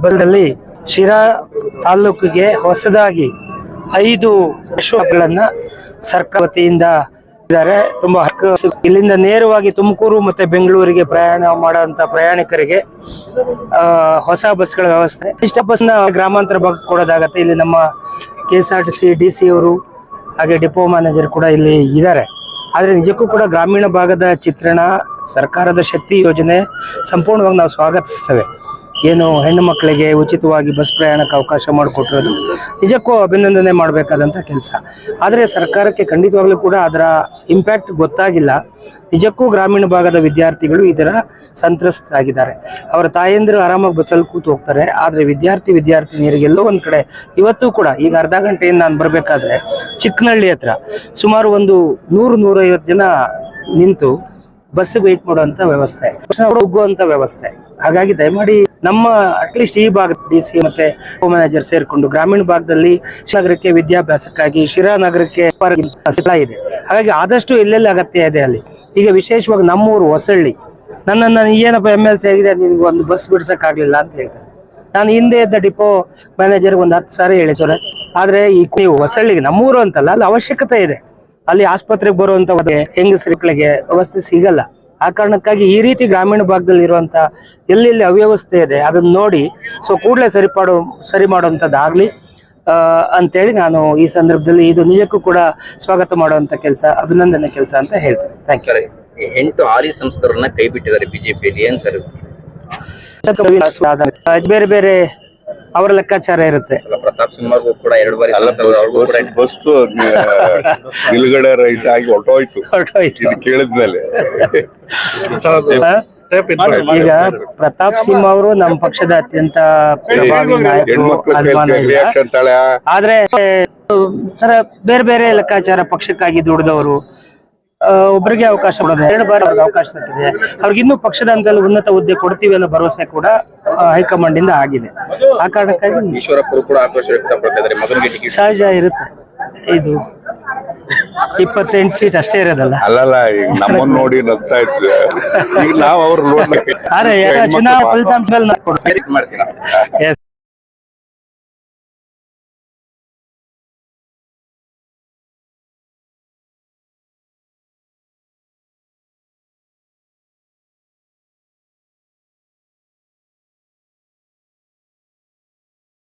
ಬಲದಲ್ಲಿ ಶಿರಾ ತಾಲೂಕಿಗೆ ಹೊಸದಾಗಿ 5 ಬಸ್ಸುಗಳನ್ನ ಸರ್ಕಾರ ವತಿಯಿಂದ ಇದ್ದಾರೆ. ತುಂಬಾ ಇಲ್ಲಿಂದ ನೇರವಾಗಿ ತುಮಕೂರು ಮತ್ತೆ ಬೆಂಗಳೂರಿಗೆ ಪ್ರಯಾಣ ಮಾಡುವಂತ ಪ್ರಯಾಣಿಕರಿಗೆ ಹೊಸ ಬಸ್ಗಳ ವ್ಯವಸ್ಥೆ. ಇಷ್ಟ ಬಸ್ನ ಗ್ರಾಮಾಂತರ ಭಾಗ ಕೊಡೋದಾಗತ್ತೆ. ಇಲ್ಲಿ ನಮ್ಮ KSRTC DC ಅವರು ಹಾಗೆ ಡಿಪೋ ಮ್ಯಾನೇಜರ್ ಕೂಡ ಇಲ್ಲಿ ಇದ್ದಾರೆ. ಆದರೆ ನಿಜಕ್ಕೂ ಕೂಡ ಗ್ರಾಮೀಣ ಭಾಗದ ಚಿತ್ರಣ, ಸರ್ಕಾರದ ಶಕ್ತಿ ಯೋಜನೆ ಸಂಪೂರ್ಣವಾಗಿ ನಾವು ಸ್ವಾಗತಿಸ್ತೇವೆ. ಏನು ಹೆಣ್ಣು ಮಕ್ಕಳಿಗೆ ಉಚಿತವಾಗಿ ಬಸ್ ಪ್ರಯಾಣಕ್ಕೆ ಅವಕಾಶ ಮಾಡಿಕೊಟ್ಟಿರೋದು ನಿಜಕ್ಕೂ ಅಭಿನಂದನೆ ಮಾಡಬೇಕಾದಂಥ ಕೆಲಸ. ಆದರೆ ಸರ್ಕಾರಕ್ಕೆ ಖಂಡಿತವಾಗ್ಲೂ ಕೂಡ ಅದರ ಇಂಪ್ಯಾಕ್ಟ್ ಗೊತ್ತಾಗಿಲ್ಲ. ನಿಜಕ್ಕೂ ಗ್ರಾಮೀಣ ಭಾಗದ ವಿದ್ಯಾರ್ಥಿಗಳು ಇದರ ಸಂತ್ರಸ್ತರಾಗಿದ್ದಾರೆ. ಅವರ ತಾಯಂದಿರು ಆರಾಮಾಗಿ ಬಸ್ಸಲ್ಲಿ ಕೂತು ಹೋಗ್ತಾರೆ. ಆದರೆ ವಿದ್ಯಾರ್ಥಿನಿಯರಿಗೆಲ್ಲೋ ಒಂದು ಕಡೆ ಇವತ್ತು ಕೂಡ ಈಗ ಅರ್ಧ ಗಂಟೆಯಿಂದ ನಾನು ಬರಬೇಕಾದ್ರೆ ಚಿಕ್ಕನಹಳ್ಳಿ ಹತ್ರ ಸುಮಾರು ಒಂದು 100-150 ಜನ ನಿಂತು ಬಸ್ ವೇಟ್ ಮಾಡುವಂತ ವ್ಯವಸ್ಥೆ, ಹೋಗುವಂತ ವ್ಯವಸ್ಥೆ. ಹಾಗಾಗಿ ದಯಮಾಡಿ ನಮ್ಮ ಅಟ್ಲೀಸ್ಟ್ ಈ ಭಾಗದ DC ಮತ್ತೆ ಮ್ಯಾನೇಜರ್ ಸೇರ್ಕೊಂಡು ಗ್ರಾಮೀಣ ಭಾಗದಲ್ಲಿ ನಗರಕ್ಕೆ ವಿದ್ಯಾಭ್ಯಾಸಕ್ಕಾಗಿ ಶಿರಾ ನಗರಕ್ಕೆ ಇದೆ. ಹಾಗಾಗಿ ಆದಷ್ಟು ಎಲ್ಲೆಲ್ಲಿ ಅಗತ್ಯ ಇದೆ ಅಲ್ಲಿ. ಈಗ ವಿಶೇಷವಾಗಿ ನಮ್ಮೂರು ಹೊಸಳ್ಳಿ, ನನ್ನನ್ನು ಏನಪ್ಪ MLC ಆಗಿದೆ ನಿನಗೆ ಒಂದು ಬಸ್ ಬಿಡ್ಸಕ್ಕಾಗ್ಲಿಲ್ಲ ಅಂತ ಹೇಳ್ತಾರೆ. ನಾನು ಹಿಂದೆ ಇದ್ದ ಡಿಪೋ ಮ್ಯಾನೇಜರ್ಗೆ ಒಂದು 10 ಸಾರಿ ಹೇಳಿದ್ರೆ, ಆದ್ರೆ ಈ ಹೊಸಳ್ಳಿಗೆ ನಮ್ಮೂರು ಅಂತಲ್ಲ, ಅಲ್ಲಿ ಅವಶ್ಯಕತೆ ಇದೆ. ಅಲ್ಲಿ ಆಸ್ಪತ್ರೆಗೆ ಬರುವಂತ ಹೆಂಗಸರಿಗೆ ವ್ಯವಸ್ಥೆ ಸಿಗಲ್ಲ. ಆ ಕಾರಣಕ್ಕಾಗಿ ಈ ರೀತಿ ಗ್ರಾಮೀಣ ಭಾಗದಲ್ಲಿ ಇರುವಂತ ಎಲ್ಲೆಲ್ಲಿ ಅವ್ಯವಸ್ಥೆ ಇದೆ ಅದನ್ನ ನೋಡಿ ಕೂಡಲೇ ಸರಿ ಮಾಡುವಂಥದ್ದಾಗ್ಲಿ ಅಂತೇಳಿ ನಾನು ಈ ಸಂದರ್ಭದಲ್ಲಿ ಇದು ನಿಜಕ್ಕೂ ಕೂಡ ಸ್ವಾಗತ ಮಾಡುವಂತ ಕೆಲಸ, ಅಭಿನಂದನೆ ಕೆಲಸ ಅಂತ ಹೇಳ್ತೇನೆ. Thank you. 8 ಹಾಲಿ ಸಂಸದರನ್ನ ಕೈ ಬಿಟ್ಟಿದ್ದಾರೆ ಬಿಜೆಪಿಯಲ್ಲಿ, ಏನ್ ಸರ್? ಬೇರೆ ಬೇರೆ ಅವರ ಲೆಕ್ಕಾಚಾರ ಇರುತ್ತೆ. ಪ್ರತಾಪ್ ಸಿಂಹ ಕೂಡ 2 ಬಾರಿ ಬಸ್ ನಿಲುಗಡೆ ರೈಟ್ ಆಗಿ ಹೊರಟೋಯ್ತು ಕೇಳಿದ್ಮೇಲೆ. ಈಗ ಪ್ರತಾಪ್ ಸಿಂಹ ಅವರು ನಮ್ಮ ಪಕ್ಷದ ಅತ್ಯಂತ ಪ್ರಭಾವಿ ನಾಯಕರು, ಅನುಮಾನ ಇಲ್ಲ. ಆದ್ರೆ ಸರ ಬೇರೆ ಬೇರೆ ಲೆಕ್ಕಾಚಾರ, ಪಕ್ಷಕ್ಕಾಗಿ ದುಡಿದವರು ಒಬ್ಬರಿಗೆ ಅವಕಾಶ ಕೊಡೋದು, 2 ಬಾರಿ ಅವ್ರಿಗೆ ಅವಕಾಶ ಸಿಕ್ಕಿದೆ. ಅವ್ರಿಗೆ ಇನ್ನೂ ಪಕ್ಷದ ಹಂತದಲ್ಲಿ ಉನ್ನತ ಹುದ್ದೆ ಕೊಡ್ತೀವಿ ಅನ್ನೋ ಭರವಸೆ ಕೂಡ ಹೈಕಮಾಂಡ್ ಇಂದ ಆಗಿದೆ. ಆ ಕಾರಣಕ್ಕಾಗಿ ಈಶ್ವರಪ್ಪರು ಕೂಡ ಆಕ್ರೋಶ ವ್ಯಕ್ತಪಡ್ತಿದ್ದಾರೆ, ಮಗನಿಗೆ ಟಿಕೆಟ್ ಸಹಜ ಇರುತ್ತೆ. ಇದು 28 ಸೀಟ್ ಅಷ್ಟೇ ಇರೋದಲ್ಲ. ಅಲ್ಲಲ್ಲ, ಈಗ ನಮ್ಮನ್ನ ನೋಡಿ ನಗ್ತಾ ಇದ್ರು, ಈಗ ನಾವು ಅವ್ರು ನೋಡಿ ಚುನಾವಣಾ ಫಲಿತಾಂಶಗಳು ಮಾಡ್ತೀರಾ?